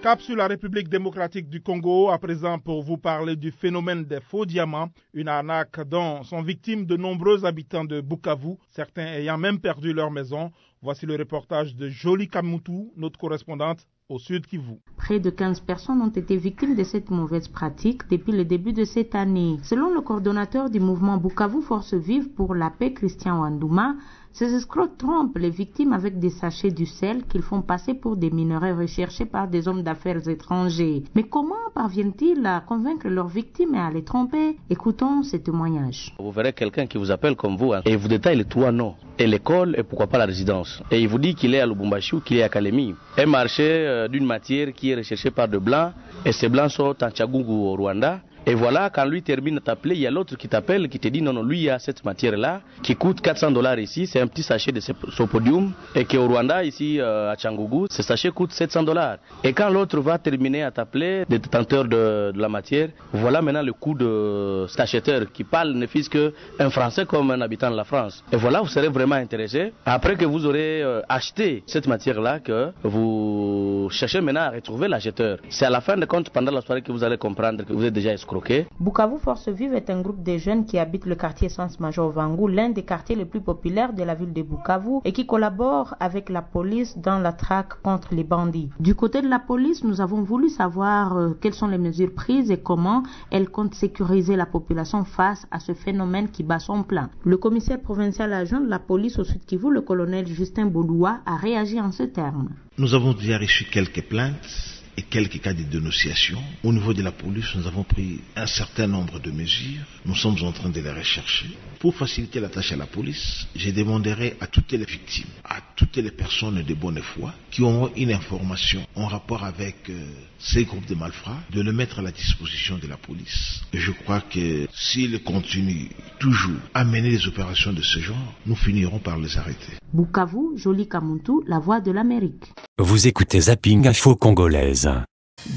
Cap sur la République démocratique du Congo, à présent pour vous parler du phénomène des faux diamants, une arnaque dont sont victimes de nombreux habitants de Bukavu, certains ayant même perdu leur maison. Voici le reportage de Jolie Kamutu, notre correspondante au Sud Kivu. Près de 15 personnes ont été victimes de cette mauvaise pratique depuis le début de cette année. Selon le coordonnateur du mouvement Bukavu Force Vive pour la paix, Christian Wandouma, ces escrocs trompent les victimes avec des sachets du sel qu'ils font passer pour des minerais recherchés par des hommes d'affaires étrangers. Mais comment parviennent-ils à convaincre leurs victimes et à les tromper? Écoutons ces témoignages. Vous verrez quelqu'un qui vous appelle comme vous et il vous détaille les 3 noms et l'école et pourquoi pas la résidence. Et il vous dit qu'il est à Lubumbashi ou qu'il est à Kalemi. Un marché d'une matière qui est recherchée par de blancs et ces blancs sont en Tchagougou au Rwanda. Et voilà, quand lui termine de t'appeler, il y a l'autre qui t'appelle, qui te dit non, lui il y a cette matière-là, qui coûte $400 ici, c'est un petit sachet de sopodium, et qu'au Rwanda, ici à Tchangougou, ce sachet coûte $700. Et quand l'autre va terminer à t'appeler, le détenteur de la matière, voilà maintenant le coût de cet acheteur qui parle ne fût-ce qu'un Français comme un habitant de la France. Et voilà, vous serez vraiment intéressé, après que vous aurez acheté cette matière-là, que vous cherchez maintenant à retrouver l'acheteur. C'est à la fin de compte, pendant la soirée, que vous allez comprendre que vous êtes déjà escroqué. Bukavu Force Vive est un groupe de jeunes qui habitent le quartier Sens-Major Vangou, l'un des quartiers les plus populaires de la ville de Bukavu et qui collabore avec la police dans la traque contre les bandits. Du côté de la police, nous avons voulu savoir quelles sont les mesures prises et comment elle compte sécuriser la population face à ce phénomène qui bat son plein. Le commissaire provincial adjoint de la police au Sud Kivu, le colonel Justin Boloua, a réagi en ces termes. Nous avons déjà reçu quelques plaintes et quelques cas de dénonciation. Au niveau de la police, nous avons pris un certain nombre de mesures. Nous sommes en train de les rechercher. Pour faciliter la tâche à la police, je demanderai à toutes les victimes, à toutes les personnes de bonne foi qui auront une information en rapport avec ces groupes de malfrats, de le mettre à la disposition de la police. Et je crois que s'ils continuent toujours à mener des opérations de ce genre, nous finirons par les arrêter. Bukavu, Jolie Kamuntu, la voix de l'Amérique. Vous écoutez Zapping Info Congolaise.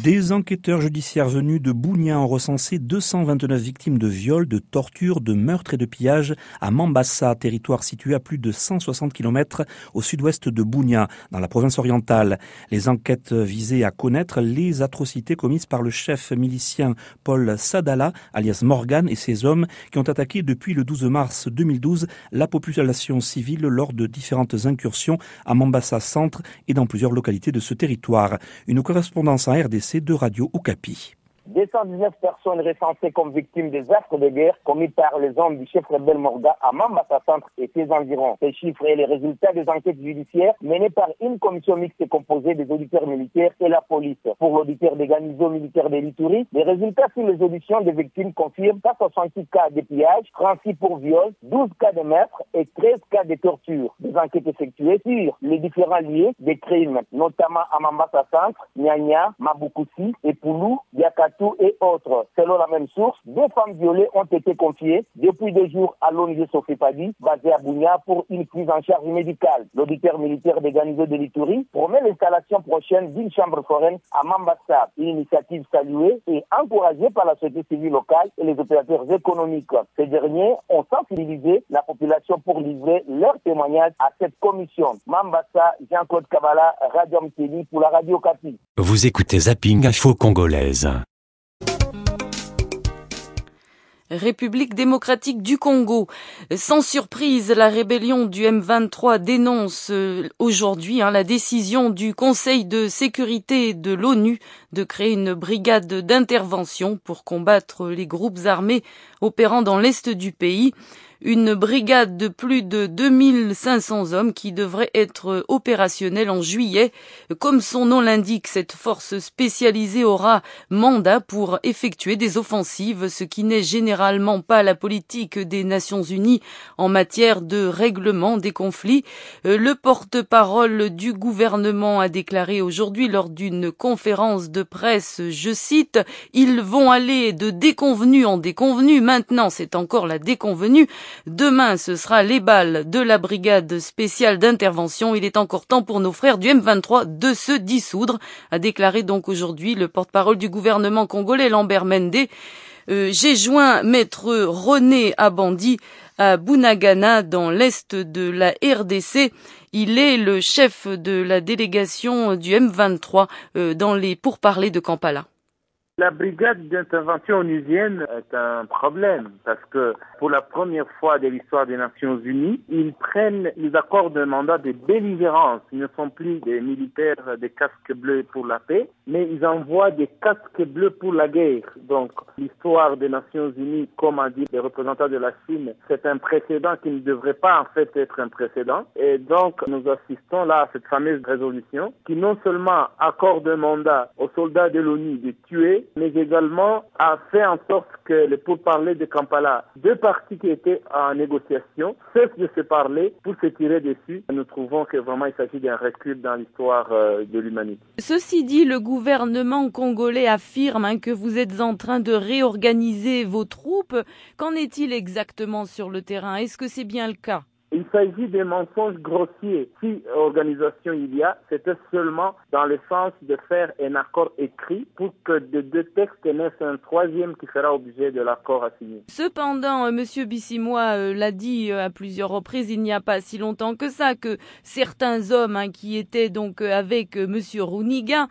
Des enquêteurs judiciaires venus de Bunia ont recensé 229 victimes de viols, de tortures, de meurtres et de pillages à Mambasa, territoire situé à plus de 160 km au sud-ouest de Bunia, dans la province orientale. Les enquêtes visaient à connaître les atrocités commises par le chef milicien Paul Sadala, alias Morgan, et ses hommes qui ont attaqué depuis le 12 mars 2012 la population civile lors de différentes incursions à Mambasa Centre et dans plusieurs localités de ce territoire. Une correspondance en RDC de Radio Okapi. 219 personnes recensées comme victimes des actes de guerre commis par les hommes du chef rebelle Morga à Mambasa Centre et ses environs. Ces chiffres et les résultats des enquêtes judiciaires menées par une commission mixte composée des auditeurs militaires et la police. Pour l'auditeur des garnisons militaires de l'Ituri, les résultats sur les auditions des victimes confirment 168 cas de pillage, 36 pour viol, 12 cas de meurtre et 13 cas de torture. Des enquêtes effectuées sur les différents lieux des crimes, notamment à Mambasa Centre, Nyanya, Mabukusi, Epulu, Yakatu et autres. Selon la même source, 2 femmes violées ont été confiées depuis 2 jours à l'ONG Sofepadi, basée à Bunia, pour une prise en charge médicale. L'auditeur militaire des garnisons de l'Ituri promet l'installation prochaine d'une chambre foraine à Mambasa, une initiative saluée et encouragée par la société civile locale et les opérateurs économiques. Ces derniers ont sensibilisé la population pour livrer leur témoignage à cette commission. Mambasa, Jean-Claude Kabala, Radio Mteli pour la Radio Okapi. Vous écoutez Zapping Info Congolaise. République démocratique du Congo. Sans surprise, la rébellion du M23 dénonce aujourd'hui la décision du Conseil de sécurité de l'ONU de créer une brigade d'intervention pour combattre les groupes armés opérant dans l'est du pays. Une brigade de plus de 2500 hommes qui devrait être opérationnelle en juillet. Comme son nom l'indique, cette force spécialisée aura mandat pour effectuer des offensives, ce qui n'est généralement pas la politique des Nations Unies en matière de règlement des conflits. Le porte-parole du gouvernement a déclaré aujourd'hui lors d'une conférence de presse, je cite, « Ils vont aller de déconvenu en déconvenu, maintenant c'est encore la déconvenue. Demain, ce sera les balles de la brigade spéciale d'intervention. Il est encore temps pour nos frères du M23 de se dissoudre, a déclaré donc aujourd'hui le porte-parole du gouvernement congolais, Lambert Mende. J'ai joint maître René Abandi à Bunagana dans l'est de la RDC. Il est le chef de la délégation du M23 dans les pourparlers de Kampala. La brigade d'intervention onusienne est un problème parce que pour la première fois de l'histoire des Nations Unies, ils prennent les accords de mandat de belligérance. Ils ne sont plus des militaires des casques bleus pour la paix, mais ils envoient des casques bleus pour la guerre. Donc l'histoire des Nations Unies, comme a dit les représentants de la Chine, c'est un précédent qui ne devrait pas en fait être un précédent. Et donc nous assistons là à cette fameuse résolution qui non seulement accorde un mandat aux soldats de l'ONU de tuer, mais également a fait en sorte que les pourparlers de Kampala, deux parties qui étaient en négociation, cessent de se parler pour se tirer dessus. Nous trouvons que vraiment il s'agit d'un recul dans l'histoire de l'humanité. Ceci dit, le gouvernement congolais affirme que vous êtes en train de réorganiser vos troupes. Qu'en est-il exactement sur le terrain? Est-ce que c'est bien le cas? Il s'agit des mensonges grossiers. Si organisation il y a, c'était seulement dans le sens de faire un accord écrit pour que de deux textes naissent un troisième qui fera objet de l'accord à signer. Cependant, M. Bissimois l'a dit à plusieurs reprises, il n'y a pas si longtemps que ça, que certains hommes qui étaient donc avec M. Rouniga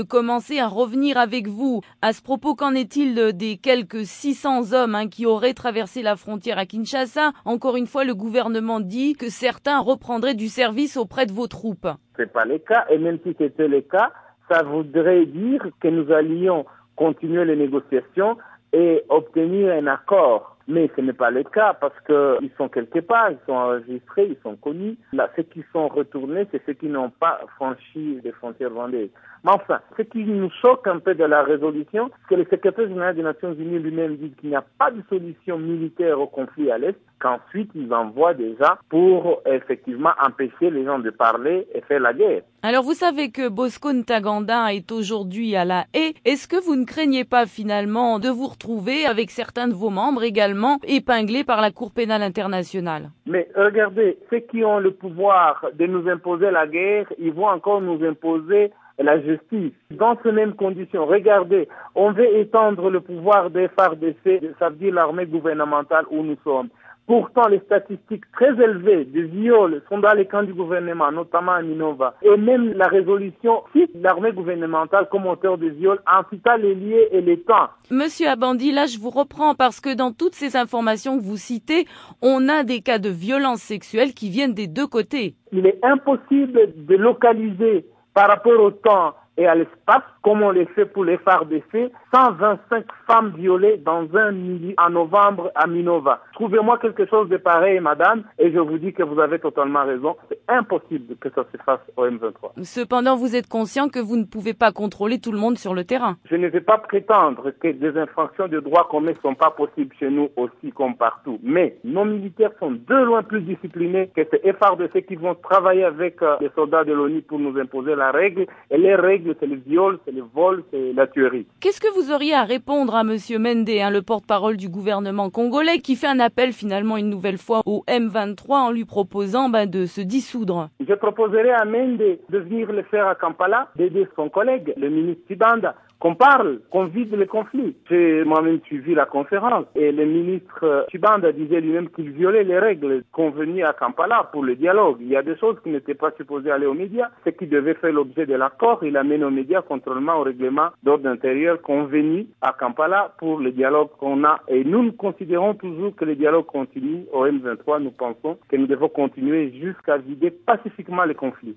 commençaient à revenir avec vous. À ce propos, qu'en est-il des quelques 600 hommes qui auraient traversé la frontière à Kinshasa? Encore une fois, le gouvernement dit que certains reprendraient du service auprès de vos troupes. C'est pas le cas, et même si c'était le cas, ça voudrait dire que nous allions continuer les négociations et obtenir un accord. Mais ce n'est pas le cas parce qu'ils sont quelque part, ils sont enregistrés, ils sont connus. Là, ceux qui sont retournés, c'est ceux qui n'ont pas franchi les frontières rwandaises. Mais enfin, ce qui nous choque un peu de la résolution, c'est que le secrétaire général des Nations Unies lui-même dit qu'il n'y a pas de solution militaire au conflit à l'Est, qu'ensuite ils envoient déjà pour effectivement empêcher les gens de parler et faire la guerre. Alors vous savez que Bosco Ntaganda est aujourd'hui à La Haye. Est-ce que vous ne craignez pas finalement de vous retrouver avec certains de vos membres également épinglés par la Cour pénale internationale? Mais regardez, ceux qui ont le pouvoir de nous imposer la guerre, ils vont encore nous imposer la justice. Dans ces mêmes conditions, regardez, on veut étendre le pouvoir des FARDC, ça veut dire l'armée gouvernementale où nous sommes. Pourtant, les statistiques très élevées de viols sont dans les camps du gouvernement, notamment à Minova. Et même la résolution cite l'armée gouvernementale comme auteur de viols, incitant les liés et les temps. Monsieur Abandi, là je vous reprends parce que dans toutes ces informations que vous citez, on a des cas de violences sexuelles qui viennent des deux côtés. Il est impossible de localiser par rapport au temps et à l'espace, comme on le fait pour les FARDC, 125 femmes violées dans un milieu en novembre à Minova. Trouvez-moi quelque chose de pareil, madame, et je vous dis que vous avez totalement raison. C'est impossible que ça se fasse au M23. Cependant, vous êtes conscient que vous ne pouvez pas contrôler tout le monde sur le terrain. Je ne vais pas prétendre que des infractions de droit commun ne sont pas possibles chez nous aussi comme partout. Mais nos militaires sont de loin plus disciplinés que ces FARDC qui vont travailler avec les soldats de l'ONU pour nous imposer la règle. Et les règles, c'est le viol, c'est le vol, c'est la tuerie. Qu'est-ce que vous auriez à répondre à Monsieur Mende, le porte-parole du gouvernement congolais, qui fait un appel finalement une nouvelle fois au M23 en lui proposant de se dissoudre? Je proposerai à Mende de venir le faire à Kampala, d'aider son collègue, le ministre Tibanda, qu'on parle, qu'on vide le conflit. J'ai moi-même suivi la conférence et le ministre Tibanda disait lui-même qu'il violait les règles convenues à Kampala pour le dialogue. Il y a des choses qui n'étaient pas supposées aller aux médias, ce qui devait faire l'objet de l'accord. Il amène aux médias contrairement au règlement d'ordre intérieur convenu à Kampala pour le dialogue qu'on a. Et nous considérons toujours que le dialogue continue au M23. Nous pensons que nous devons continuer jusqu'à vider pacifiquement le conflit.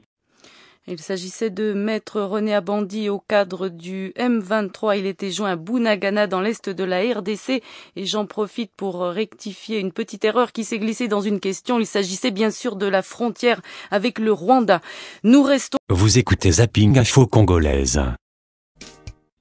Il s'agissait de maître René Abandi au cadre du M23. Il était joint à Bunagana dans l'est de la RDC. Et j'en profite pour rectifier une petite erreur qui s'est glissée dans une question. Il s'agissait bien sûr de la frontière avec le Rwanda. Nous restons... Vous écoutez Zapping Info Congolaise.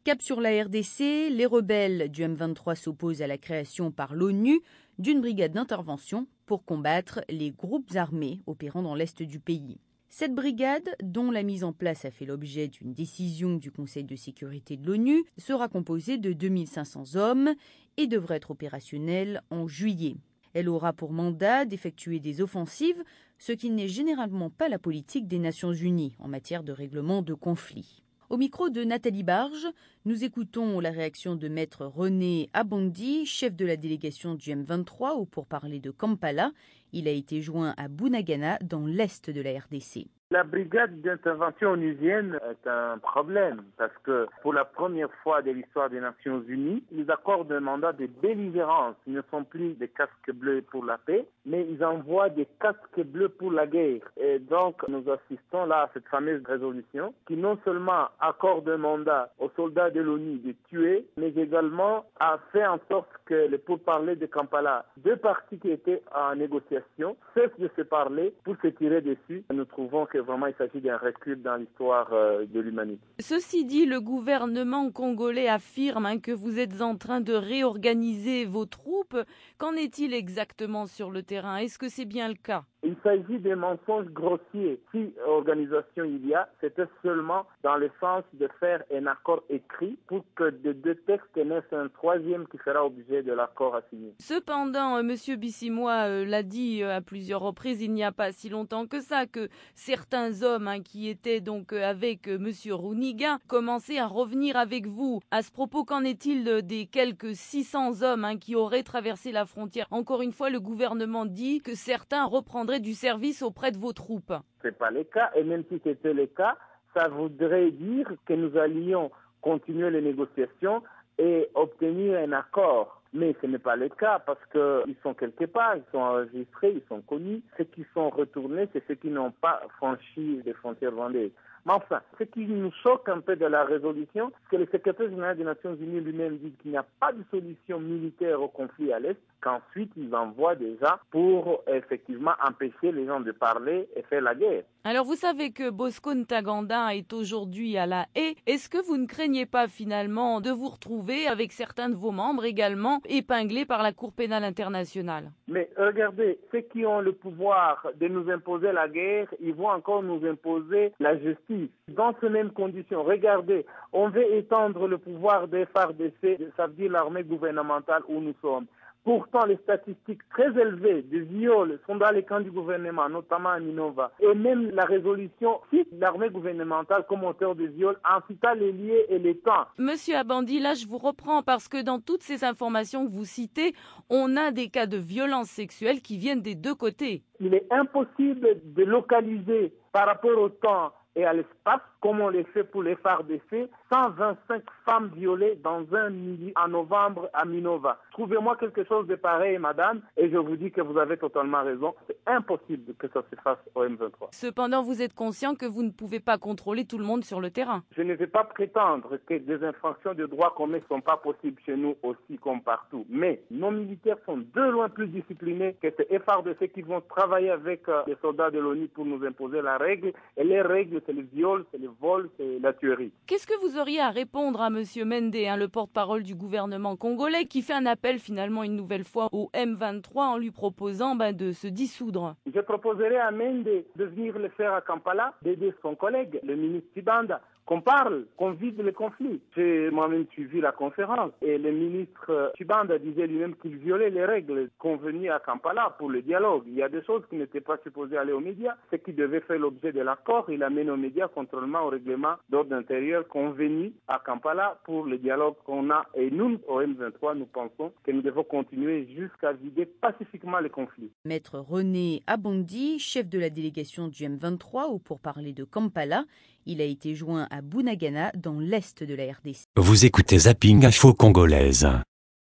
Cap sur la RDC, les rebelles du M23 s'opposent à la création par l'ONU d'une brigade d'intervention pour combattre les groupes armés opérant dans l'est du pays. Cette brigade, dont la mise en place a fait l'objet d'une décision du Conseil de sécurité de l'ONU, sera composée de 2500 hommes et devrait être opérationnelle en juillet. Elle aura pour mandat d'effectuer des offensives, ce qui n'est généralement pas la politique des Nations Unies en matière de règlement de conflits. Au micro de Nathalie Barge, nous écoutons la réaction de maître René Abondi, chef de la délégation du M23 au pourparlers de Kampala. Il a été joint à Bunagana dans l'est de la RDC. La brigade d'intervention onusienne est un problème parce que pour la première fois de l'histoire des Nations Unies, ils accordent un mandat de belligérance. Ils ne sont plus des casques bleus pour la paix, mais ils envoient des casques bleus pour la guerre. Et donc, nous assistons là à cette fameuse résolution qui non seulement accorde un mandat aux soldats de l'ONU de tuer, mais également a fait en sorte que les pourparlers de Kampala, deux parties qui étaient en négociation, cessent de se parler pour se tirer dessus. Nous trouvons que vraiment il s'agit d'un recul dans l'histoire de l'humanité. Ceci dit, le gouvernement congolais affirme que vous êtes en train de réorganiser vos troupes. Qu'en est-il exactement sur le terrain? Est-ce que c'est bien le cas? Il s'agit des mensonges grossiers. Si organisation il y a, c'était seulement dans le sens de faire un accord écrit pour que de deux textes naissent un troisième qui fera objet de l'accord à signer. Cependant, M. Bissimois l'a dit à plusieurs reprises, il n'y a pas si longtemps que ça, que certains hommes qui étaient donc avec M. Rouniga commençaient à revenir avec vous. À ce propos, qu'en est-il des quelques 600 hommes qui auraient traversé la frontière? Encore une fois, le gouvernement dit que certains reprendraient du service auprès de vos troupes. Ce n'est pas le cas, et même si c'était le cas, ça voudrait dire que nous allions continuer les négociations et obtenir un accord. Mais ce n'est pas le cas parce qu'ils sont quelque part, ils sont enregistrés, ils sont connus. Ceux qui sont retournés, c'est ceux qui n'ont pas franchi les frontières rwandaises. Mais enfin, ce qui nous choque un peu de la résolution, c'est que le secrétaire général des Nations Unies lui-même dit qu'il n'y a pas de solution militaire au conflit à l'Est, qu'ensuite ils envoient déjà pour effectivement empêcher les gens de parler et faire la guerre. Alors vous savez que Bosco Ntaganda est aujourd'hui à La Haye. Est-ce que vous ne craignez pas finalement de vous retrouver avec certains de vos membres également épinglés par la Cour pénale internationale? Mais regardez, ceux qui ont le pouvoir de nous imposer la guerre, ils vont encore nous imposer la justice. Dans ces mêmes conditions, regardez, on veut étendre le pouvoir des FARDC, ça veut dire l'armée gouvernementale où nous sommes. Pourtant, les statistiques très élevées de viols sont dans les camps du gouvernement, notamment à Minova. Et même la résolution cite l'armée gouvernementale comme auteur de viols en citant les lieux et les temps. Monsieur Abondi, là je vous reprends parce que dans toutes ces informations que vous citez, on a des cas de violences sexuelles qui viennent des deux côtés. Il est impossible de localiser par rapport au temps et à l'espace, comme on le fait pour les FARDC, 125 femmes violées dans un milieu en novembre à Minova. Trouvez-moi quelque chose de pareil, madame, et je vous dis que vous avez totalement raison. C'est impossible que ça se fasse au M23. Cependant, vous êtes conscient que vous ne pouvez pas contrôler tout le monde sur le terrain. Je ne vais pas prétendre que des infractions de droit commun ne sont pas possibles chez nous aussi comme partout. Mais nos militaires sont de loin plus disciplinés que ces FARDC qui vont travailler avec les soldats de l'ONU pour nous imposer la règle. Et les règles, c'est le viol, c'est le vol, c'est la tuerie. Qu'est-ce que vous auriez à répondre à M. Mende, le porte-parole du gouvernement congolais, qui fait un appel finalement une nouvelle fois au M23 en lui proposant de se dissoudre? Je proposerai à Mende de venir le faire à Kampala, d'aider son collègue, le ministre Tibanda, qu'on parle, qu'on vide le conflit. J'ai moi-même suivi la conférence et le ministre Tibanda disait lui-même qu'il violait les règles convenues à Kampala pour le dialogue. Il y a des choses qui n'étaient pas supposées aller aux médias, ce qui devait faire l'objet de l'accord. Il amène aux médias contrôlement au règlement d'ordre intérieur convenu à Kampala pour le dialogue qu'on a. Et nous, au M23, nous pensons que nous devons continuer jusqu'à vider pacifiquement le conflit. Maître René Abondi, chef de la délégation du M23 au pourparlers de Kampala, il a été joint à Bunagana dans l'est de la RDC. Vous écoutez Zapping Info Congolaise.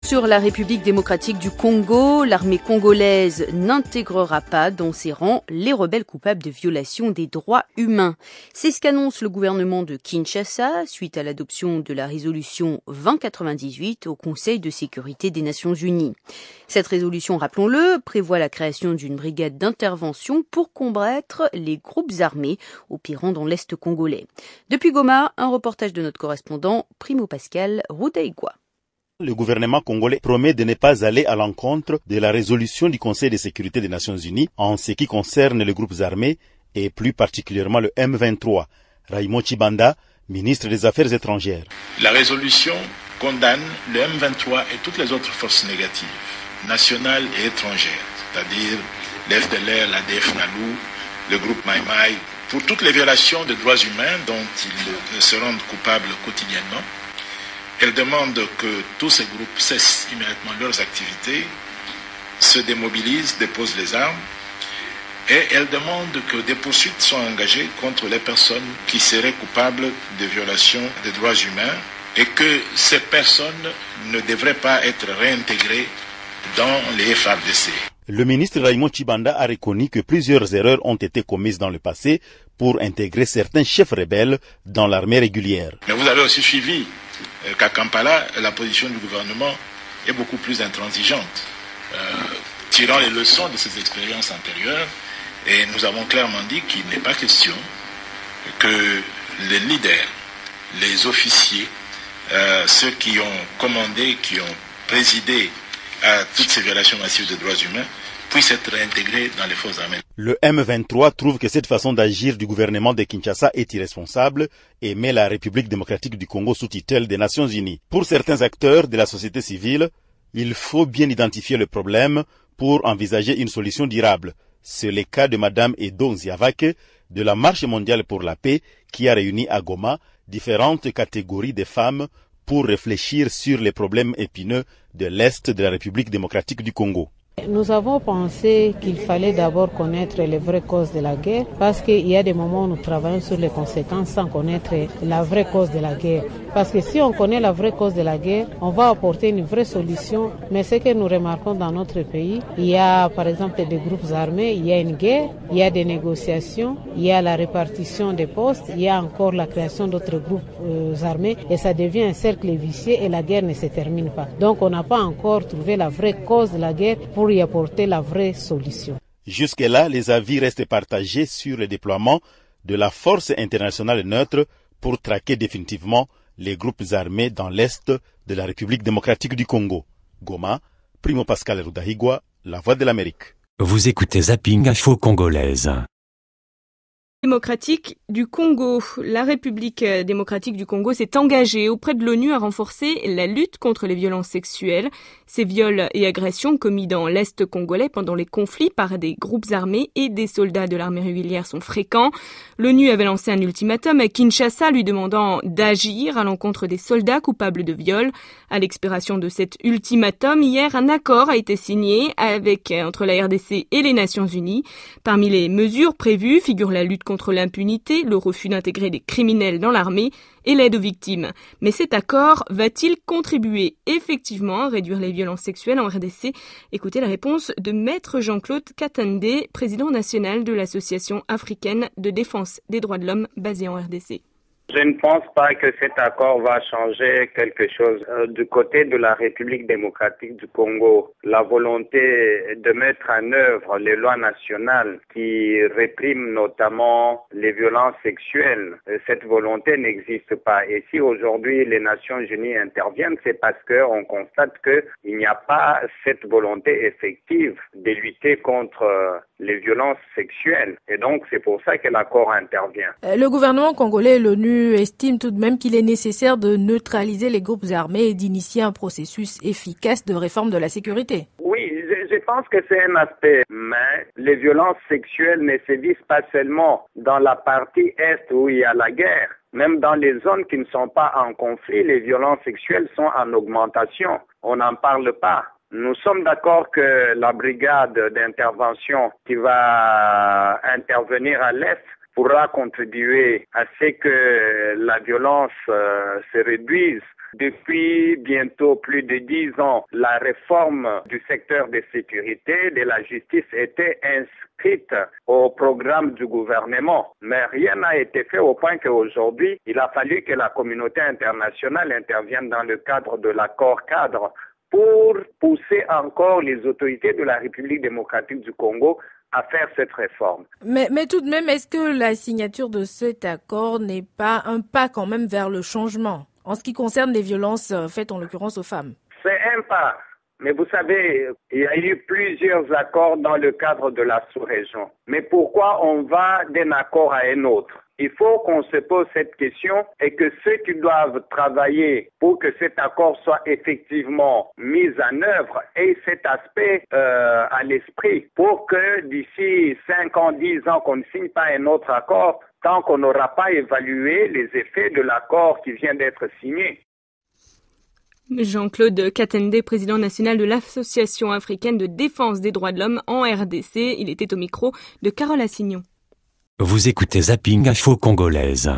Sur la République démocratique du Congo, l'armée congolaise n'intégrera pas dans ses rangs les rebelles coupables de violation des droits humains. C'est ce qu'annonce le gouvernement de Kinshasa suite à l'adoption de la résolution 2098 au Conseil de sécurité des Nations Unies. Cette résolution, rappelons-le, prévoit la création d'une brigade d'intervention pour combattre les groupes armés opérant dans l'Est congolais. Depuis Goma, un reportage de notre correspondant Primo Pascal Routaïgua. Le gouvernement congolais promet de ne pas aller à l'encontre de la résolution du Conseil de sécurité des Nations Unies en ce qui concerne les groupes armés et plus particulièrement le M23. Raymond Tshibanda, ministre des Affaires étrangères. La résolution condamne le M23 et toutes les autres forces négatives, nationales et étrangères, c'est-à-dire l'FDLR, l'ADF NALU, le groupe Maï Maï, pour toutes les violations des droits humains dont ils se rendent coupables quotidiennement. Elle demande que tous ces groupes cessent immédiatement leurs activités, se démobilisent, déposent les armes, et elle demande que des poursuites soient engagées contre les personnes qui seraient coupables de violations des droits humains et que ces personnes ne devraient pas être réintégrées dans les FARDC. Le ministre Raymond Tchibanda a reconnu que plusieurs erreurs ont été commises dans le passé pour intégrer certains chefs rebelles dans l'armée régulière. Mais vous avez aussi suivi qu'à Kampala, la position du gouvernement est beaucoup plus intransigeante. Tirant les leçons de ces expériences antérieures, et nous avons clairement dit qu'il n'est pas question que les leaders, les officiers, ceux qui ont commandé, qui ont présidé à toutes ces violations massives de droits humains, puissent être réintégrés dans les forces armées. Le M23 trouve que cette façon d'agir du gouvernement de Kinshasa est irresponsable et met la République démocratique du Congo sous tutelle des Nations Unies. Pour certains acteurs de la société civile, il faut bien identifier le problème pour envisager une solution durable. C'est le cas de Madame Edo Nziavake de la Marche mondiale pour la paix qui a réuni à Goma différentes catégories de femmes pour réfléchir sur les problèmes épineux de l'Est de la République démocratique du Congo. Nous avons pensé qu'il fallait d'abord connaître les vraies causes de la guerre parce qu'il y a des moments où nous travaillons sur les conséquences sans connaître la vraie cause de la guerre. Parce que si on connaît la vraie cause de la guerre, on va apporter une vraie solution. Mais ce que nous remarquons dans notre pays, il y a par exemple des groupes armés, il y a une guerre, il y a des négociations, il y a la répartition des postes, il y a encore la création d'autres groupes armés et ça devient un cercle vicieux et la guerre ne se termine pas. Donc on n'a pas encore trouvé la vraie cause de la guerre pour y apporter la vraie solution. Jusque-là, les avis restent partagés sur le déploiement de la force internationale neutre pour traquer définitivement les groupes armés dans l'Est de la République démocratique du Congo. Goma, Primo Pascal Rudahigwa, La Voix de l'Amérique. Vous écoutez Zapping Info Congolaise. Démocratique du Congo. La République démocratique du Congo s'est engagée auprès de l'ONU à renforcer la lutte contre les violences sexuelles. Ces viols et agressions commis dans l'Est congolais pendant les conflits par des groupes armés et des soldats de l'armée régulière sont fréquents. L'ONU avait lancé un ultimatum à Kinshasa lui demandant d'agir à l'encontre des soldats coupables de viols. À l'expiration de cet ultimatum, hier, un accord a été signé entre la RDC et les Nations Unies. Parmi les mesures prévues figure la lutte contre l'impunité, le refus d'intégrer des criminels dans l'armée et l'aide aux victimes. Mais cet accord va-t-il contribuer effectivement à réduire les violences sexuelles en RDC? Écoutez la réponse de Maître Jean-Claude Katande, président national de l'Association africaine de défense des droits de l'homme basée en RDC. Je ne pense pas que cet accord va changer quelque chose. Du côté de la République démocratique du Congo, la volonté de mettre en œuvre les lois nationales qui répriment notamment les violences sexuelles, cette volonté n'existe pas. Et si aujourd'hui les Nations Unies interviennent, c'est parce qu'on constate qu'il n'y a pas cette volonté effective de lutter contre les violences sexuelles. Et donc c'est pour ça que l'accord intervient. Le gouvernement congolais et l'ONU estime tout de même qu'il est nécessaire de neutraliser les groupes armés et d'initier un processus efficace de réforme de la sécurité. Oui, je pense que c'est un aspect, mais les violences sexuelles ne se visent pas seulement dans la partie Est où il y a la guerre. Même dans les zones qui ne sont pas en conflit, les violences sexuelles sont en augmentation. On n'en parle pas. Nous sommes d'accord que la brigade d'intervention qui va intervenir à l'Est pourra contribuer à ce que la violence se réduise. Depuis bientôt plus de 10 ans, la réforme du secteur de sécurité, de la justice était inscrite au programme du gouvernement. Mais rien n'a été fait au point qu'aujourd'hui, il a fallu que la communauté internationale intervienne dans le cadre de l'accord cadre pour pousser encore les autorités de la République démocratique du Congo à faire cette réforme. Mais tout de même, est-ce que la signature de cet accord n'est pas un pas quand même vers le changement en ce qui concerne les violences faites en l'occurrence aux femmes? C'est un pas. Mais vous savez, il y a eu plusieurs accords dans le cadre de la sous-région. Mais pourquoi on va d'un accord à un autre? Il faut qu'on se pose cette question et que ceux qui doivent travailler pour que cet accord soit effectivement mis en œuvre aient cet aspect à l'esprit pour que d'ici 5 ans, 10 ans, qu'on ne signe pas un autre accord tant qu'on n'aura pas évalué les effets de l'accord qui vient d'être signé. Jean-Claude Katende, président national de l'Association africaine de défense des droits de l'homme en RDC. Il était au micro de Carole Assignon. Vous écoutez Zapping Info Congolaise.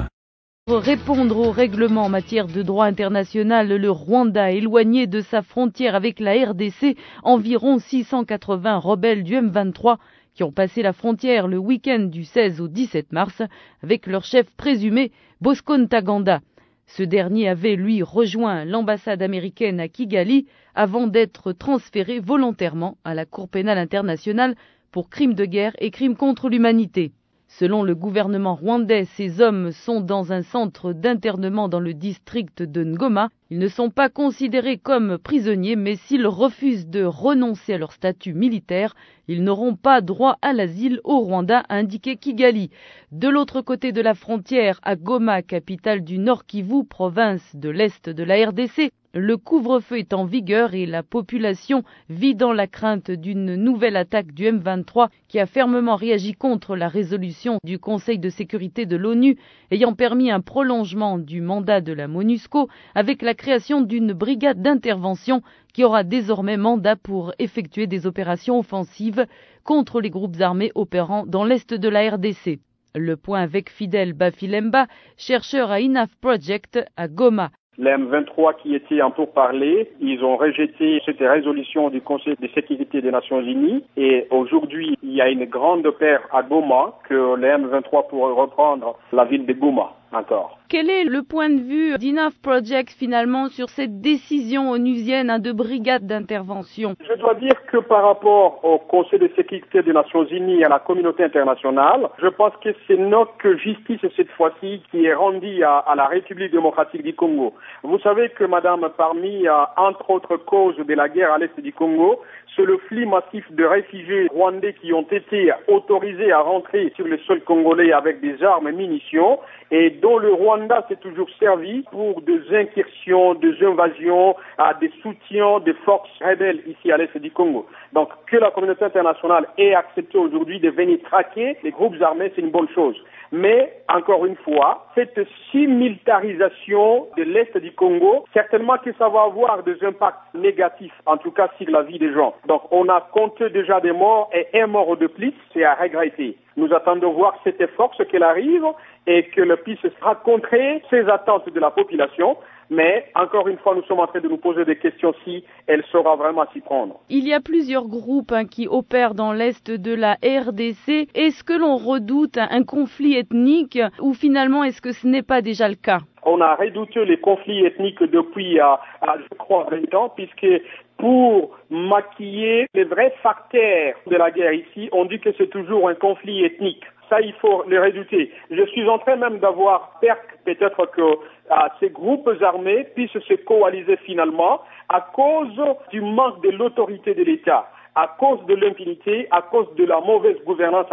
Pour répondre aux règlements en matière de droit international, le Rwanda, éloigné de sa frontière avec la RDC, environ 680 rebelles du M23 qui ont passé la frontière le week-end du 16 au 17 mars avec leur chef présumé, Bosco Ntaganda. Ce dernier avait, lui, rejoint l'ambassade américaine à Kigali avant d'être transféré volontairement à la Cour pénale internationale pour crimes de guerre et crimes contre l'humanité. Selon le gouvernement rwandais, ces hommes sont dans un centre d'internement dans le district de Ngoma. Ils ne sont pas considérés comme prisonniers, mais s'ils refusent de renoncer à leur statut militaire, ils n'auront pas droit à l'asile au Rwanda, a indiqué Kigali. De l'autre côté de la frontière, à Goma, capitale du Nord Kivu, province de l'Est de la RDC, le couvre-feu est en vigueur et la population vit dans la crainte d'une nouvelle attaque du M23 qui a fermement réagi contre la résolution du Conseil de sécurité de l'ONU ayant permis un prolongement du mandat de la MONUSCO avec la création d'une brigade d'intervention qui aura désormais mandat pour effectuer des opérations offensives contre les groupes armés opérant dans l'Est de la RDC. Le point avec Fidel Bafilemba, chercheur à Enough Project à Goma. Les M23 qui étaient en pourparlers, ils ont rejeté cette résolution du Conseil de sécurité des Nations Unies et aujourd'hui, il y a une grande peur à Goma que les M23 pourraient reprendre la ville de Goma encore. Quel est le point de vue d'Enough Project finalement sur cette décision onusienne de brigade d'intervention? Je dois dire que par rapport au Conseil de sécurité des Nations Unies et à la communauté internationale, je pense que c'est notre justice cette fois-ci qui est rendue à la République démocratique du Congo. Vous savez que madame, parmi entre autres causes de la guerre à l'est du Congo, c'est le flux massif de réfugiés rwandais qui ont été autorisés à rentrer sur le sol congolais avec des armes et munitions et dont le Rwanda s'est toujours servi pour des incursions, des invasions, des soutiens des forces rebelles ici à l'est du Congo. Donc que la communauté internationale ait accepté aujourd'hui de venir traquer les groupes armés, c'est une bonne chose. Mais, encore une fois, cette similitarisation de l'Est du Congo, certainement que ça va avoir des impacts négatifs, en tout cas sur la vie des gens. Donc, on a compté déjà des morts et un mort de plus, c'est à regretter. Nous attendons voir cette force qu'elle arrive et que le puisse rencontrer ces attentes de la population. Mais, encore une fois, nous sommes en train de nous poser des questions si elle saura vraiment s'y prendre. Il y a plusieurs groupes qui opèrent dans l'Est de la RDC. Est-ce que l'on redoute un conflit ethnique ou finalement est-ce que ce n'est pas déjà le cas? On a redouté les conflits ethniques depuis, je crois, 20 ans, puisque pour maquiller les vrais facteurs de la guerre ici, on dit que c'est toujours un conflit ethnique. Ça, il faut le redouter. Je suis en train même d'avoir peur peut-être que ces groupes armés puissent se coaliser finalement à cause du manque de l'autorité de l'État, à cause de l'impunité, à cause de la mauvaise gouvernance,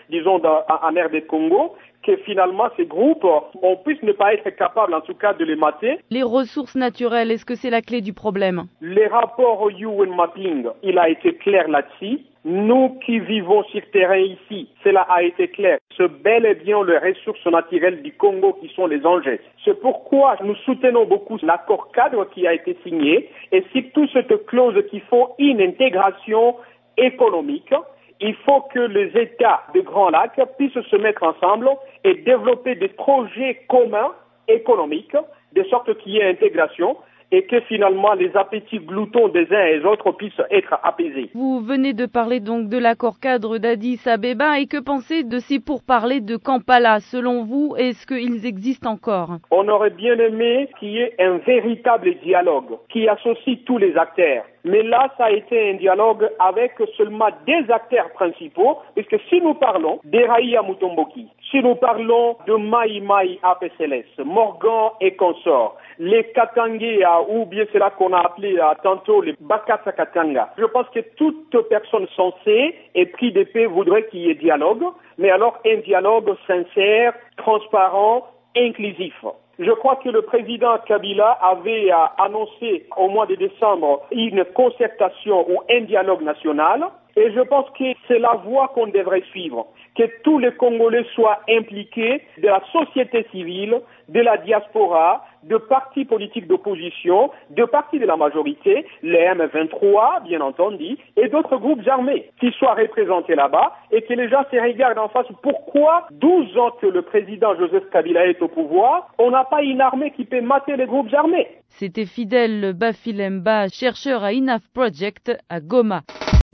disons, en RD Congo, que finalement ces groupes, on puisse ne pas être capable en tout cas de les mater. Les ressources naturelles, est-ce que c'est la clé du problème? Les rapports au UN Mapping, il a été clair là-dessus. Nous qui vivons sur terrain ici, cela a été clair. C'est bel et bien les ressources naturelles du Congo qui sont les enjeux. C'est pourquoi nous soutenons beaucoup l'accord cadre qui a été signé et surtout cette clause qui font une intégration économique. Il faut que les États de Grand Lac puissent se mettre ensemble et développer des projets communs économiques, de sorte qu'il y ait intégration et que finalement les appétits gloutons des uns et des autres puissent être apaisés. Vous venez de parler donc de l'accord cadre d'Addis Abeba et que pensez de ces pourparlers de Kampala? Selon vous, est-ce qu'ils existent encore? On aurait bien aimé qu'il y ait un véritable dialogue qui associe tous les acteurs. Mais là, ça a été un dialogue avec seulement des acteurs principaux, puisque si nous parlons d'Eraïa Mutomboki, si nous parlons de Mai Mai APCLS, Morgan et consorts, les Katangea, ou bien c'est là qu'on a appelé tantôt les Bakata Katanga, je pense que toute personne censée et pris d'épée voudrait qu'il y ait dialogue, mais alors un dialogue sincère, transparent, inclusif. Je crois que le président Kabila avait annoncé au mois de décembre une concertation ou un dialogue national et je pense que c'est la voie qu'on devrait suivre, que tous les Congolais soient impliqués, de la société civile, de la diaspora, de partis politiques d'opposition, de partis de la majorité, les M23 bien entendu, et d'autres groupes armés qui soient représentés là-bas et que les gens se regardent en face. Pourquoi 12 ans que le président Joseph Kabila est au pouvoir, on n'a pas une armée qui peut mater les groupes armés? C'était Fidèle Bafilemba, chercheur à Enough Project à Goma.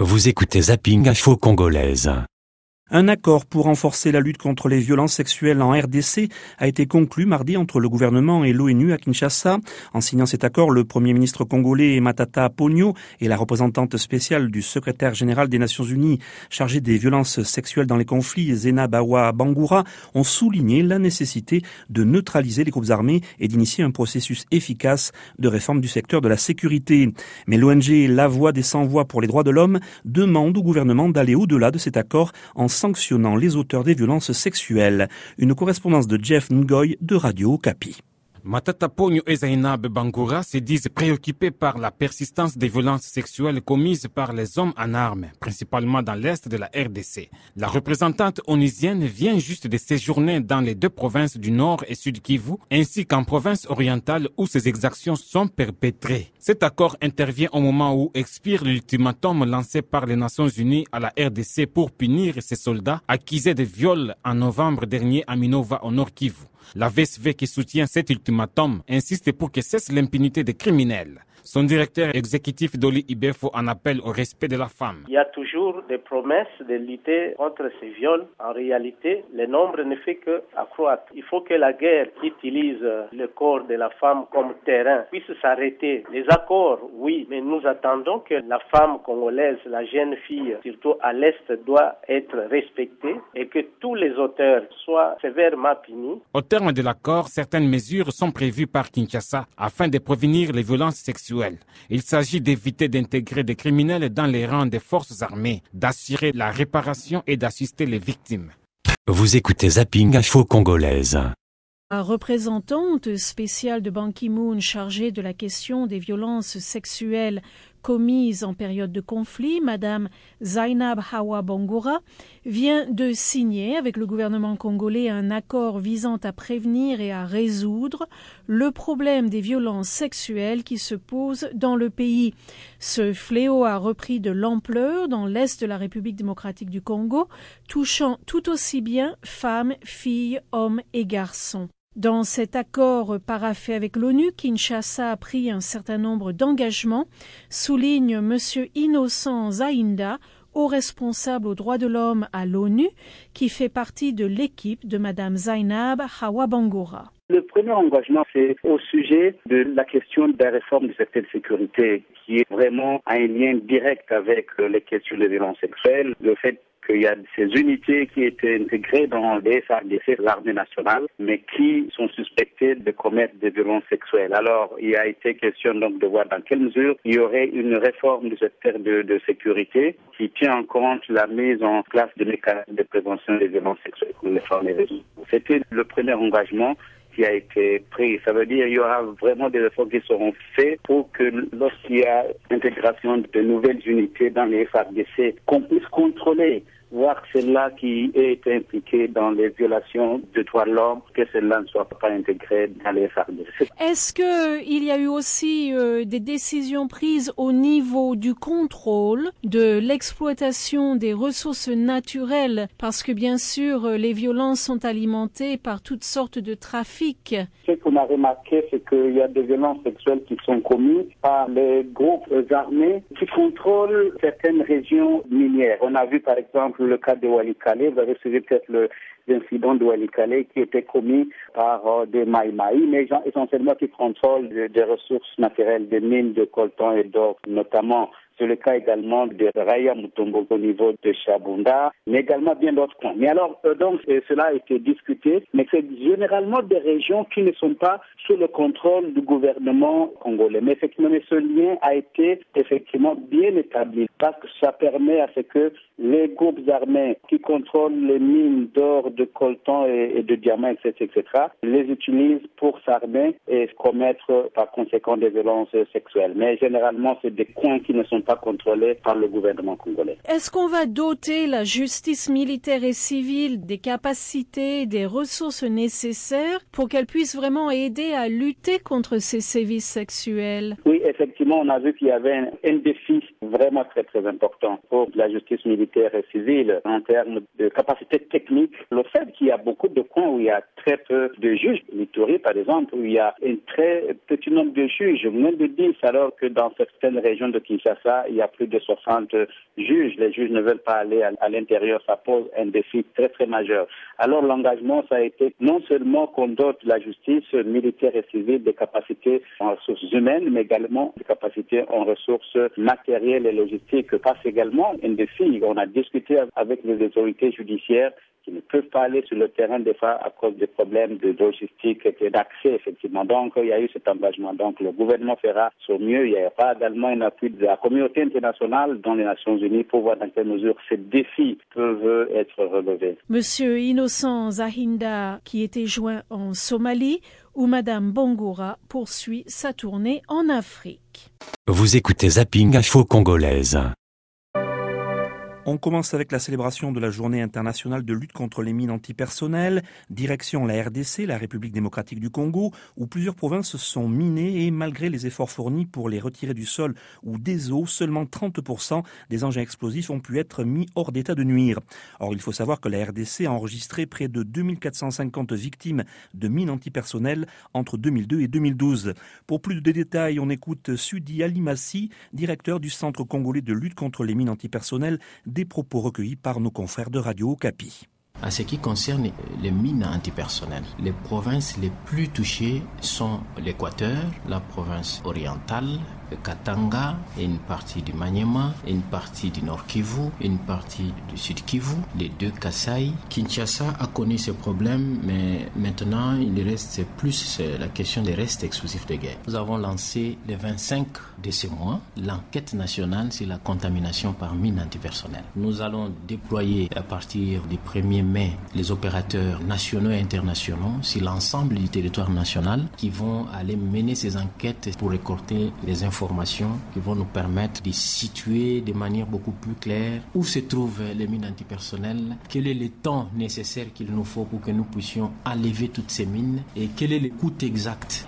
Vous écoutez Zapping Info Congolaise. Un accord pour renforcer la lutte contre les violences sexuelles en RDC a été conclu mardi entre le gouvernement et l'ONU à Kinshasa. En signant cet accord, le Premier ministre congolais Matata Ponyo et la représentante spéciale du secrétaire général des Nations Unies chargée des violences sexuelles dans les conflits, Zena Bawa Bangoura, ont souligné la nécessité de neutraliser les groupes armés et d'initier un processus efficace de réforme du secteur de la sécurité. Mais l'ONG La Voix des Sans-Voix pour les droits de l'homme demande au gouvernement d'aller au-delà de cet accord en sanctionnant les auteurs des violences sexuelles. Une correspondance de Jeff Ngoy de Radio Okapi. Matata Ponyo et Zainab Bangoura se disent préoccupés par la persistance des violences sexuelles commises par les hommes en armes, principalement dans l'est de la RDC. La représentante onusienne vient juste de séjourner dans les deux provinces du Nord et Sud Kivu, ainsi qu'en province orientale où ces exactions sont perpétrées. Cet accord intervient au moment où expire l'ultimatum lancé par les Nations Unies à la RDC pour punir ces soldats accusés de viols en novembre dernier à Minova au Nord Kivu. La VSV qui soutient cet ultimatum insiste pour que cesse l'impunité des criminels. Son directeur exécutif Doli Ibefo en appelle au respect de la femme. Il y a toujours des promesses de lutter contre ces viols. En réalité, le nombre ne fait qu'accroître. Il faut que la guerre qui utilise le corps de la femme comme terrain puisse s'arrêter. Les accords, oui, mais nous attendons que la femme congolaise, la jeune fille, surtout à l'Est, doit être respectée et que tous les auteurs soient sévèrement punis. Au terme de l'accord, certaines mesures sont prévues par Kinshasa afin de prévenir les violences sexuelles. Il s'agit d'éviter d'intégrer des criminels dans les rangs des forces armées, d'assurer la réparation et d'assister les victimes. Vous écoutez Zapping Info Congolaise. La représentante spéciale de Ban Ki-moon chargée de la question des violences sexuelles commises en période de conflit, Madame Zainab Hawa Bangoura, vient de signer avec le gouvernement congolais un accord visant à prévenir et à résoudre le problème des violences sexuelles qui se posent dans le pays. Ce fléau a repris de l'ampleur dans l'est de la République démocratique du Congo, touchant tout aussi bien femmes, filles, hommes et garçons. Dans cet accord paraphé avec l'ONU, Kinshasa a pris un certain nombre d'engagements, souligne M. Innocent Zainda, haut responsable aux droits de l'homme à l'ONU, qui fait partie de l'équipe de Mme Zainab Hawa Bangoura. Le premier engagement, c'est au sujet de la question de la réforme du secteur de sécurité, qui est vraiment un lien direct avec les questions de violence sexuelle, le fait qu'il y a ces unités qui étaient intégrées dans les FARDC, l'armée nationale, mais qui sont suspectées de commettre des violences sexuelles. Alors, il a été question donc de voir dans quelle mesure il y aurait une réforme du secteur de sécurité qui tient en compte la mise en place de mécanismes de prévention des violences sexuelles pour les femmes et les hommes. C'était le premier engagement qui a été pris. Ça veut dire qu'il y aura vraiment des réformes qui seront faites pour que lorsqu'il y a intégration de nouvelles unités dans les FARDC, qu'on puisse contrôler, voir celle-là qui est impliquée dans les violations de droits de l'homme, que celle-là ne soit pas intégrée dans les FARDC. Est-ce qu'il y a eu aussi des décisions prises au niveau du contrôle de l'exploitation des ressources naturelles? Parce que bien sûr, les violences sont alimentées par toutes sortes de trafics. Ce qu'on a remarqué, c'est qu'il y a des violences sexuelles qui sont commises par les groupes armés qui contrôlent certaines régions minières. On a vu par exemple exemple, le cas de Walikale, vous avez suivi peut-être l'incident de Walikale qui était commis par des Maïmaï, mais essentiellement qui contrôlent des ressources naturelles, des mines de coltan et d'or, notamment. C'est le cas également de Raya Mutombo au niveau de Chabunda, mais également bien d'autres points. Mais alors, donc, cela a été discuté, mais c'est généralement des régions qui ne sont pas sous le contrôle du gouvernement congolais. Mais effectivement, ce lien a été effectivement bien établi parce que ça permet à ce que les groupes armés qui contrôlent les mines d'or, de coltan et de diamants, etc., les utilisent pour s'armer et commettre par conséquent des violences sexuelles. Mais généralement, c'est des coins qui ne sont pas contrôlés par le gouvernement congolais. Est-ce qu'on va doter la justice militaire et civile des capacités, des ressources nécessaires pour qu'elle puisse vraiment aider à lutter contre ces sévices sexuels? Oui, effectivement, on a vu qu'il y avait un défi vraiment très très important pour la justice militaire et civile en termes de capacité technique. Le fait qu'il y a beaucoup de coins où il y a très peu de juges, l'Ituri par exemple, où il y a un très petit nombre de juges, moins de 10, alors que dans certaines régions de Kinshasa, il y a plus de 60 juges. Les juges ne veulent pas aller à l'intérieur. Ça pose un défi très, très majeur. Alors, l'engagement, ça a été non seulement qu'on dote la justice militaire et civile des capacités en ressources humaines, mais également des capacités en ressources matérielles et logistiques. Passe également un défi. On a discuté avec les autorités judiciaires qui ne peuvent pas aller sur le terrain des fois à cause des problèmes de logistique et d'accès, effectivement. Donc, il y a eu cet engagement. Donc, le gouvernement fera son mieux. Il y aura également un appui de la communauté internationale dans les Nations Unies pour voir dans quelle mesure ces défis peuvent être relevés. Monsieur Innocent Zahinda, qui était joint en Somalie, où Madame Bangoura poursuit sa tournée en Afrique. Vous écoutez Zapping Info Congolaise. On commence avec la célébration de la journée internationale de lutte contre les mines antipersonnelles, direction la RDC, la République démocratique du Congo, où plusieurs provinces sont minées et malgré les efforts fournis pour les retirer du sol ou des eaux, seulement 30% des engins explosifs ont pu être mis hors d'état de nuire. Or, il faut savoir que la RDC a enregistré près de 2450 victimes de mines antipersonnelles entre 2002 et 2012. Pour plus de détails, on écoute Sudi Alimassi, directeur du Centre congolais de lutte contre les mines antipersonnelles, des propos recueillis par nos confrères de Radio Okapi. En ce qui concerne les mines antipersonnelles, les provinces les plus touchées sont l'Équateur, la province orientale, le Katanga, et une partie du Maniema, une partie du Nord Kivu, une partie du Sud Kivu, les deux Kasaï. Kinshasa a connu ce problème, mais maintenant il reste plus la question des restes explosifs de guerre. Nous avons lancé le 25 de ce mois l'enquête nationale sur la contamination par mines antipersonnelles. Nous allons déployer à partir du 1er mai les opérateurs nationaux et internationaux sur l'ensemble du territoire national qui vont aller mener ces enquêtes pour récolter les informations qui vont nous permettre de situer de manière beaucoup plus claire où se trouvent les mines antipersonnelles, quel est le temps nécessaire qu'il nous faut pour que nous puissions enlever toutes ces mines et quel est le coût exact.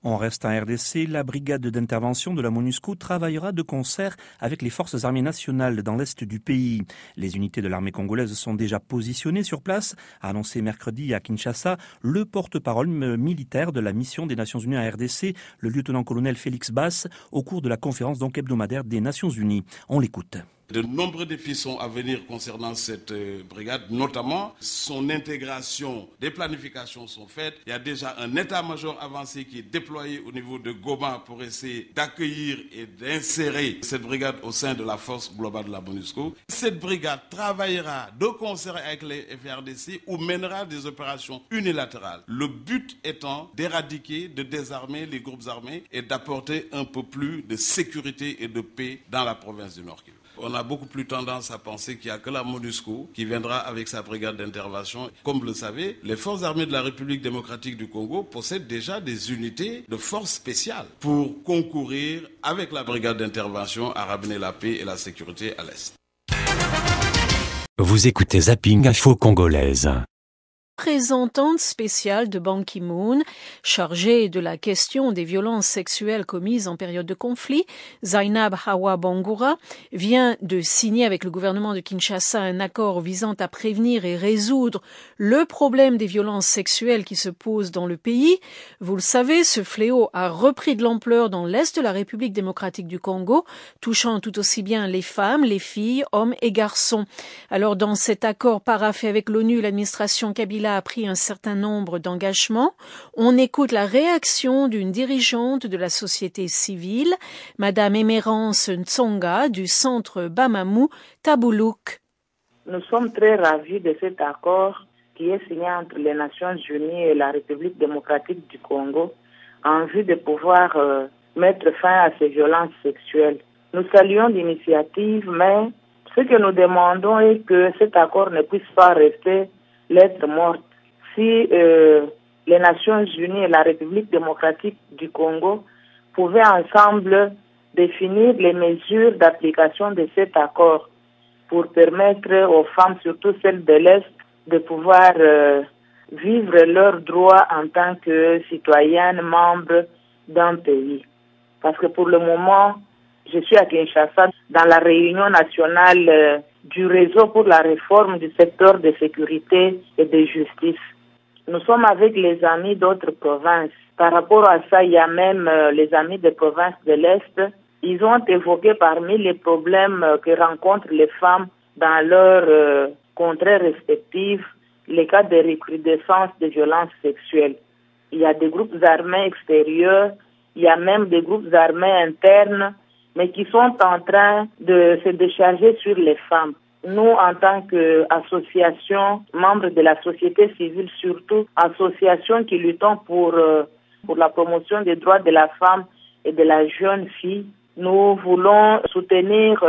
On reste en RDC, la brigade d'intervention de la MONUSCO travaillera de concert avec les forces armées nationales dans l'est du pays. Les unités de l'armée congolaise sont déjà positionnées sur place, a annoncé mercredi à Kinshasa le porte-parole militaire de la mission des Nations Unies en RDC, le lieutenant-colonel Félix Basse, au cours de la conférence hebdomadaire des Nations Unies. On l'écoute. De nombreux défis sont à venir concernant cette brigade, notamment son intégration, des planifications sont faites. Il y a déjà un état-major avancé qui est déployé au niveau de Goma pour essayer d'accueillir et d'insérer cette brigade au sein de la force globale de la MONUSCO. Cette brigade travaillera de concert avec les FARDC ou mènera des opérations unilatérales. Le but étant d'éradiquer, de désarmer les groupes armés et d'apporter un peu plus de sécurité et de paix dans la province du Nord Kivu. On a beaucoup plus tendance à penser qu'il n'y a que la MONUSCO qui viendra avec sa brigade d'intervention. Comme vous le savez, les forces armées de la République démocratique du Congo possèdent déjà des unités de forces spéciales pour concourir avec la brigade d'intervention à ramener la paix et la sécurité à l'Est. Vous écoutez Zapping Info Congolaise. Représentante spéciale de Ban Ki-moon, chargée de la question des violences sexuelles commises en période de conflit, Zainab Hawa Bangoura, vient de signer avec le gouvernement de Kinshasa un accord visant à prévenir et résoudre le problème des violences sexuelles qui se posent dans le pays. Vous le savez, ce fléau a repris de l'ampleur dans l'est de la République démocratique du Congo, touchant tout aussi bien les femmes, les filles, hommes et garçons. Alors, dans cet accord paraphé avec l'ONU, l'administration Kabila a pris un certain nombre d'engagements. On écoute la réaction d'une dirigeante de la société civile, Madame Emerance Ntsonga du centre Bamamou, Taboulouk. Nous sommes très ravis de cet accord qui est signé entre les Nations Unies et la République démocratique du Congo en vue de pouvoir mettre fin à ces violences sexuelles. Nous saluons l'initiative, mais ce que nous demandons est que cet accord ne puisse pas rester lettre morte. Si les Nations Unies et la République démocratique du Congo pouvaient ensemble définir les mesures d'application de cet accord pour permettre aux femmes, surtout celles de l'Est, de pouvoir vivre leurs droits en tant que citoyennes membres d'un pays. Parce que pour le moment, je suis à Kinshasa dans la réunion nationale du réseau pour la réforme du secteur de sécurité et de justice. Nous sommes avec les amis d'autres provinces. Par rapport à ça, il y a même les amis des provinces de l'Est. Ils ont évoqué parmi les problèmes que rencontrent les femmes dans leurs contrées respectives, les cas de recrudescence de violences sexuelles. Il y a des groupes armés extérieurs, il y a même des groupes armés internes, mais qui sont en train de se décharger sur les femmes. Nous, en tant qu'association, membres de la société civile, surtout association qui luttons pour la promotion des droits de la femme et de la jeune fille, nous voulons soutenir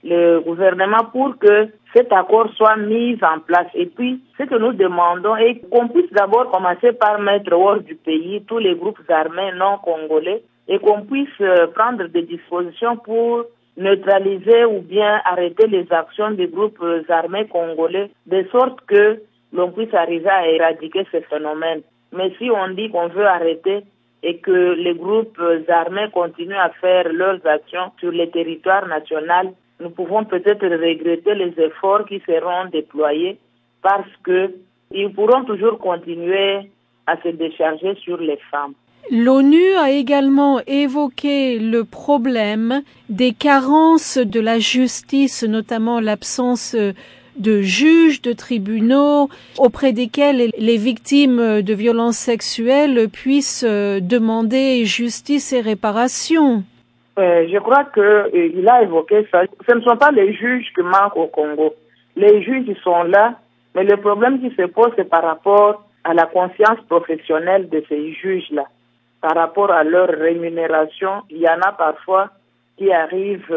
le gouvernement pour que cet accord soit mis en place. Et puis, ce que nous demandons est qu'on puisse d'abord commencer par mettre hors du pays tous les groupes armés non congolais et qu'on puisse prendre des dispositions pour neutraliser ou bien arrêter les actions des groupes armés congolais de sorte que l'on puisse arriver à éradiquer ce phénomène. Mais si on dit qu'on veut arrêter et que les groupes armés continuent à faire leurs actions sur le territoire national, nous pouvons peut-être regretter les efforts qui seront déployés parce qu'ils pourront toujours continuer à se décharger sur les femmes. L'ONU a également évoqué le problème des carences de la justice, notamment l'absence de juges, de tribunaux auprès desquels les victimes de violences sexuelles puissent demander justice et réparation. Je crois qu'il a évoqué ça. Ce ne sont pas les juges qui manquent au Congo. Les juges ils sont là, mais le problème qui se pose c'est par rapport à la conscience professionnelle de ces juges-là. Par rapport à leur rémunération, il y en a parfois qui arrivent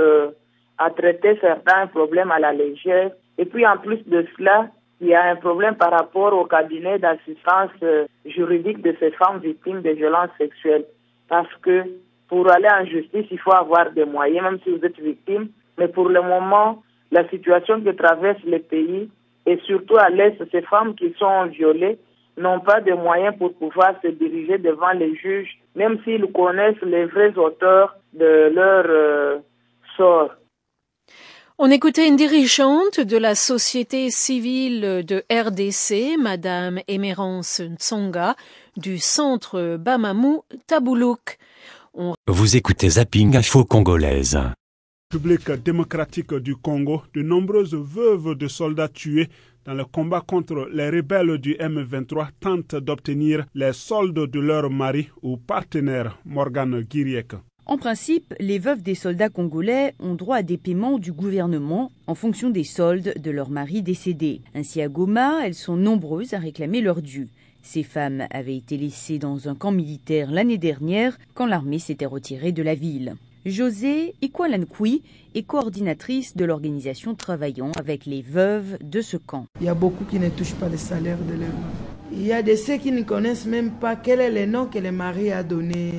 à traiter certains problèmes à la légère. Et puis en plus de cela, il y a un problème par rapport au cabinet d'assistance juridique de ces femmes victimes de violences sexuelles. Parce que pour aller en justice, il faut avoir des moyens, même si vous êtes victime. Mais pour le moment, la situation que traverse le pays, et surtout à l'Est, ces femmes qui sont violées, n'ont pas de moyens pour pouvoir se diriger devant les juges, même s'ils connaissent les vrais auteurs de leur sort. On écoutait une dirigeante de la société civile de RDC, Madame Emerance Ntsonga, du centre Bamamou, Taboulouk. Vous écoutez Zapping Info Congolaise. République démocratique du Congo, de nombreuses veuves de soldats tués dans le combat contre les rebelles du M23 tentent d'obtenir les soldes de leur mari ou partenaire, Morgane Guiriek. En principe, les veuves des soldats congolais ont droit à des paiements du gouvernement en fonction des soldes de leur mari décédé. Ainsi à Goma, elles sont nombreuses à réclamer leur dû. Ces femmes avaient été laissées dans un camp militaire l'année dernière quand l'armée s'était retirée de la ville. José Ikwalankoui est coordinatrice de l'organisation travaillant avec les veuves de ce camp. Il y a beaucoup qui ne touchent pas le salaire de leur mari. Il y a de ceux qui ne connaissent même pas quel est le nom que le mari a donné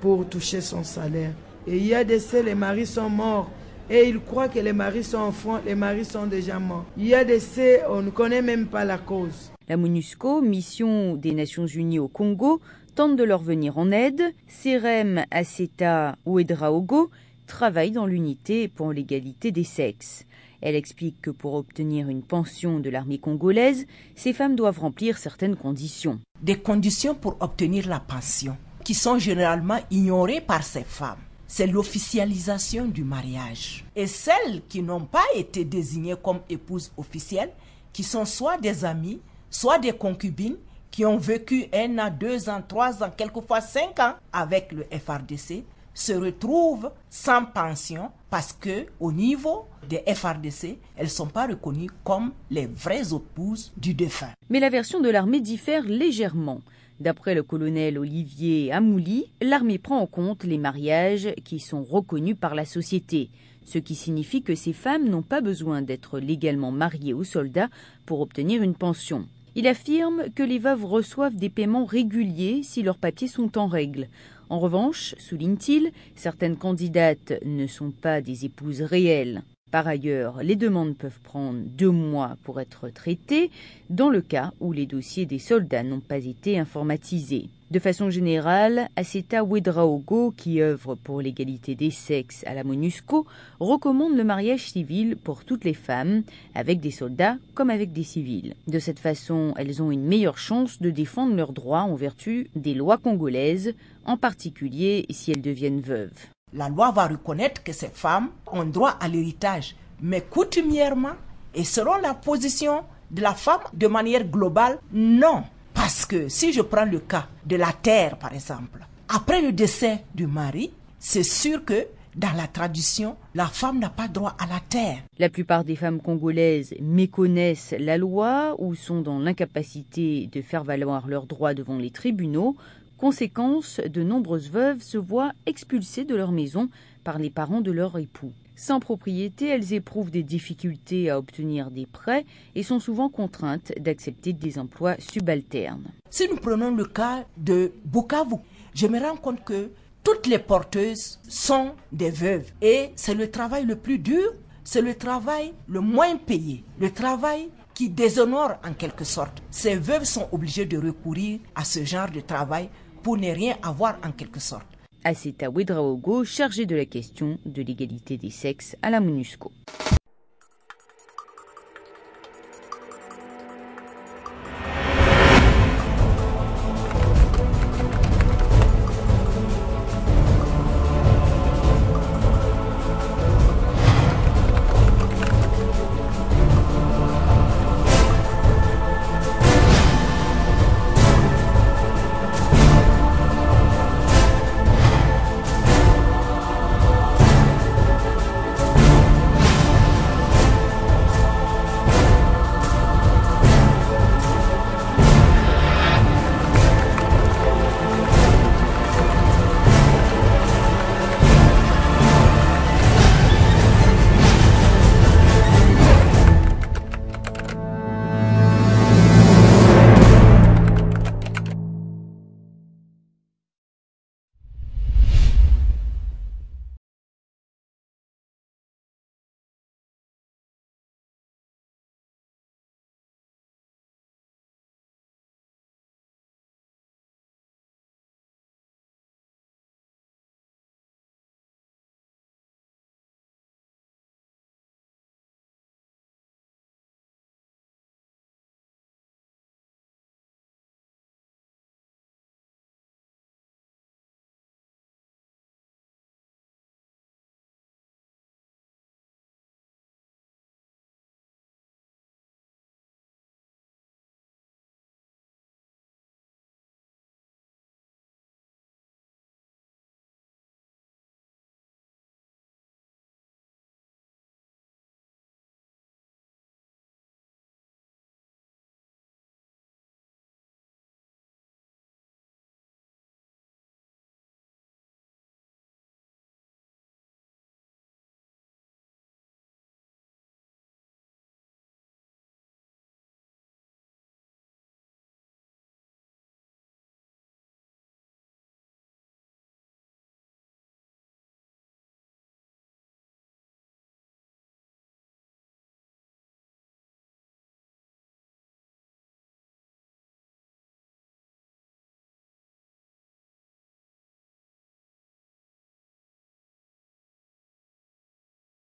pour toucher son salaire. Et il y a de ceux, les maris sont morts et ils croient que les maris sont enfants, les maris sont déjà morts. Il y a de ceux, on ne connaît même pas la cause. La MONUSCO, mission des Nations Unies au Congo, tente de leur venir en aide. Serem Aseta Ouedraogo travaille dans l'unité pour l'égalité des sexes. Elle explique que pour obtenir une pension de l'armée congolaise, ces femmes doivent remplir certaines conditions. Des conditions pour obtenir la pension, qui sont généralement ignorées par ces femmes. C'est l'officialisation du mariage. Et celles qui n'ont pas été désignées comme épouses officielles, qui sont soit des amies, soit des concubines, qui ont vécu 1 an, 2 ans, 3 ans, quelquefois 5 ans avec le FARDC, se retrouvent sans pension parce que au niveau des FARDC, elles ne sont pas reconnues comme les vraies épouses du défunt. Mais la version de l'armée diffère légèrement. D'après le colonel Olivier Amouli, l'armée prend en compte les mariages qui sont reconnus par la société, ce qui signifie que ces femmes n'ont pas besoin d'être légalement mariées aux soldats pour obtenir une pension. Il affirme que les veuves reçoivent des paiements réguliers si leurs papiers sont en règle. En revanche, souligne-t-il, certaines candidates ne sont pas des épouses réelles. Par ailleurs, les demandes peuvent prendre 2 mois pour être traitées, dans le cas où les dossiers des soldats n'ont pas été informatisés. De façon générale, Aseta Ouedraogo, qui œuvre pour l'égalité des sexes à la MONUSCO, recommande le mariage civil pour toutes les femmes, avec des soldats comme avec des civils. De cette façon, elles ont une meilleure chance de défendre leurs droits en vertu des lois congolaises, en particulier si elles deviennent veuves. La loi va reconnaître que ces femmes ont droit à l'héritage, mais coutumièrement et selon la position de la femme de manière globale, non. Parce que si je prends le cas de la terre, par exemple, après le décès du mari, c'est sûr que dans la tradition, la femme n'a pas droit à la terre. La plupart des femmes congolaises méconnaissent la loi ou sont dans l'incapacité de faire valoir leurs droits devant les tribunaux. Conséquence, de nombreuses veuves se voient expulsées de leur maison par les parents de leur époux. Sans propriété, elles éprouvent des difficultés à obtenir des prêts et sont souvent contraintes d'accepter des emplois subalternes. Si nous prenons le cas de Bukavu, je me rends compte que toutes les porteuses sont des veuves et c'est le travail le plus dur, c'est le travail le moins payé, le travail qui déshonore en quelque sorte. Ces veuves sont obligées de recourir à ce genre de travail pour ne rien avoir en quelque sorte. Aseta Ouedraogo, chargée de la question de l'égalité des sexes à la MONUSCO.